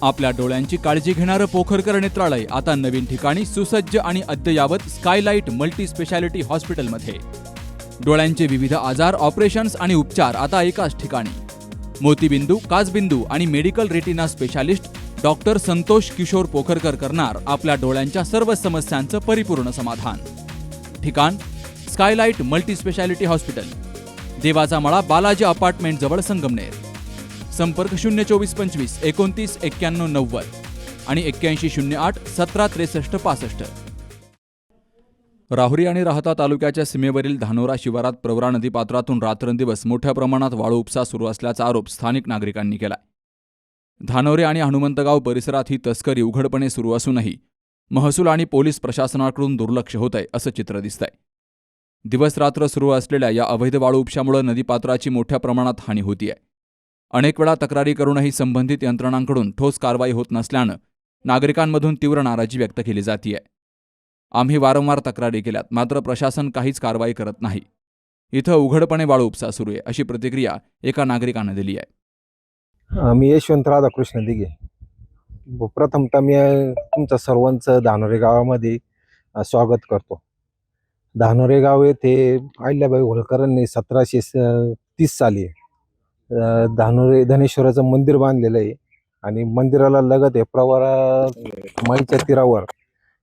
आपल्या डोळ्यांची काळजी घेणारं पोखरकर नेत्रालय आता नवीन ठिकाणी सुसज्ज आणि अद्ययावत स्कायलाइट मल्टी स्पेशालिटी हॉस्पिटलमध्ये. डोळ्यांचे विविध आजार, ऑपरेशन्स आणि उपचार आता एकाच ठिकाणी. मोतीबिंदू, काचबिंदू आणि medical retina specialist doctor Santosh Kishor Pokharkar करणार आपल्या डोळ्यांच्या सर्व समस्यांचं परिपूर्ण समाधान. ठिकाण स्कायलाइट मल्टी स्पेशालिटी हॉस्पिटल, देवाचा मळा, बालाजी अपार्टमेंट जवळ, संगमनेर. संपर्क 02425 29 91 90 आणि 8108 17 63 65. राहुरी आणि राहता तालुक्याच्या सीमेवरील धानोरा शिवारात प्रवरा नदीपात्रातून रात्रंदिवस मोठ्या प्रमाणात वाळू उपसा सुरू असल्याचा आरोप स्थानिक नागरिकांनी केलाय. धानोरे आणि हनुमंतगाव परिसरात ही तस्करी उघडपणे सुरू असूनही महसूल आणि पोलीस प्रशासनाकडून दुर्लक्ष होतंय असं चित्र दिसतंय. दिवस रात्र सुरू असलेल्या या अवैध वाळू उपशामुळे नदीपात्राची मोठ्या प्रमाणात हानी होतीये. अनेक वेळा तक्रारी करूनही संबंधित यंत्रणांकडून ठोस कारवाई होत नसल्यानं नागरिकांमधून तीव्र नाराजी व्यक्त केली जातीये. आम्ही वारंवार तक्रारी केल्यात, मात्र प्रशासन काहीच कारवाई करत नाही. इथं उघडपणे वाळू उपसा सुरू आहे अशी प्रतिक्रिया एका नागरिकानं दिली आहे. मी यशवंत राधाकृष्ण दिघे. प्रथमतः मी तुमचं सर्वांचं धानोरे गावामध्ये स्वागत करतो. धानोरे गाव येथे अहिल्याबाई होळकरांनी 1730 साली धानोरे धनेश्वराचं मंदिर बांधलेलं आहे आणि मंदिराला लगत आहे प्रवरा माईच्या तीरावर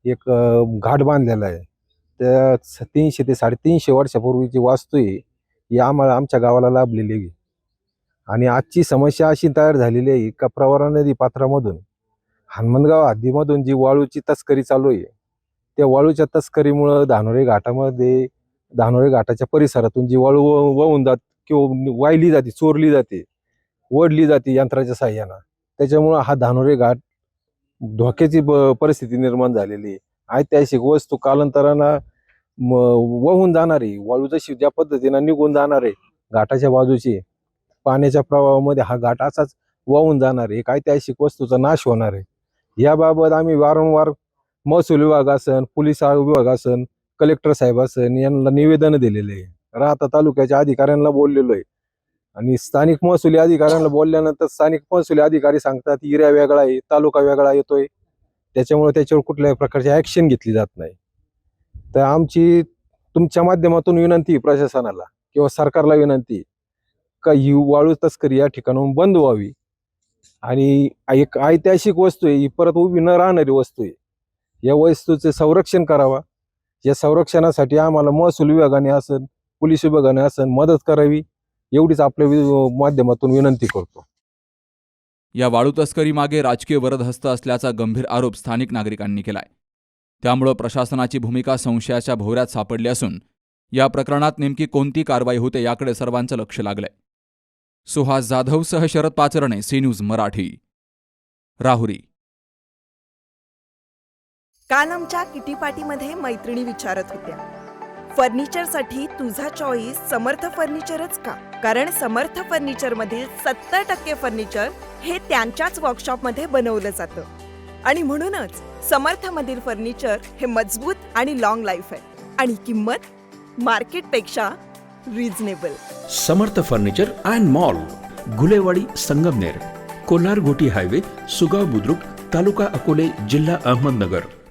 एक घाट बांधलेला आहे. त्या 300 ते 350 वर्षापूर्वीची वास्तू आहे, ही आमच्या गावाला लाभलेली आहे. आणि आजची समस्या अशी तयार झालेली आहे का प्रवरा नदी पात्रामधून हनुमंतगाव हद्दीमधून जी वाळूची तस्करी चालू आहे, त्या वाळूच्या तस्करीमुळं धानोरे घाटाच्या परिसरातून जी वाळू वाहून जात किंवा वाहिली जाते, चोरली जाते, ओढली जाते यंत्राच्या साह्यानं, त्याच्यामुळं हा धानोरे घाट धोक्याची परिस्थिती निर्माण झालेली आहे. ऐतिहासिक वस्तू कालांतरानं वाहून जाणारी वाळू जशी ज्या पद्धतीनं निघून जाणार आहे घाटाच्या बाजूची पाण्याच्या प्रवाहामध्ये हा घाट असाच वाहून जाणार आहे. एक ऐतिहासिक वस्तूचा नाश होणार आहे. याबाबत आम्ही वारंवार महसूल विभाग असन, पोलीस विभाग असन, कलेक्टर साहेब असन यांना निवेदन दिलेले आहे. राहता तालुक्याच्या अधिकाऱ्यांना बोललेलो आहे आणि स्थानिक महसुली अधिकाऱ्यांना बोलल्यानंतर स्थानिक महसुली अधिकारी सांगतात एरिया वेगळा आहे, तालुका वेगळा येतोय, त्याच्यामुळे त्याच्यावर कुठल्याही प्रकारची ऍक्शन घेतली जात नाही. तर आमची तुमच्या माध्यमातून विनंती प्रशासनाला किंवा सरकारला विनंती का ही वाळू तस्करी या ठिकाणाहून बंद व्हावी आणि एक ऐतिहासिक वस्तू आहे, ही परत उभी न राहणारी वस्तू आहे, या वस्तूचे संरक्षण करावा. या संरक्षणासाठी आम्हाला महसूल विभागाने असेल, पोलीस विभागाने असेल मदत करावी, एवढीच आपल्या माध्यमातून विनंती करतो. या वाळू तस्करी मागे राजकीय वरदहस्त असल्याचा गंभीर आरोप स्थानिक नागरिकांनी केलाय. त्यामुळे प्रशासनाची भूमिका संशयाच्या भोवऱ्यात सापडली असून या प्रकरणात नेमकी कोणती कारवाई होते याकडे सर्वांचं लक्ष लागलंय. सुहास जाधवसह शरद पाचरणे, सी न्यूज मराठी, राहुरी. काल आमच्या किटी पार्टीमध्ये मैत्रिणी विचारत होत्या, फर्निचरसाठी तुझा चॉईस समर्थ फर्निचरच का? कारण समर्थ फर्निचरमधील 70% फर्निचर हे त्यांच्याच वर्कशॉपमध्ये बनवलं जातं आणि म्हणूनच समर्थमधील फर्निचर हे मजबूत आणि लॉंग लाईफ आहे आणि किंमत मार्केटपेक्षा reasonable. Samarth furniture and mall, Gulewadi, Sangamner, Kolar गोटी हायवे, सुगाव बुद्रुक, तालुका अकोले, जिल्हा अहमदनगर.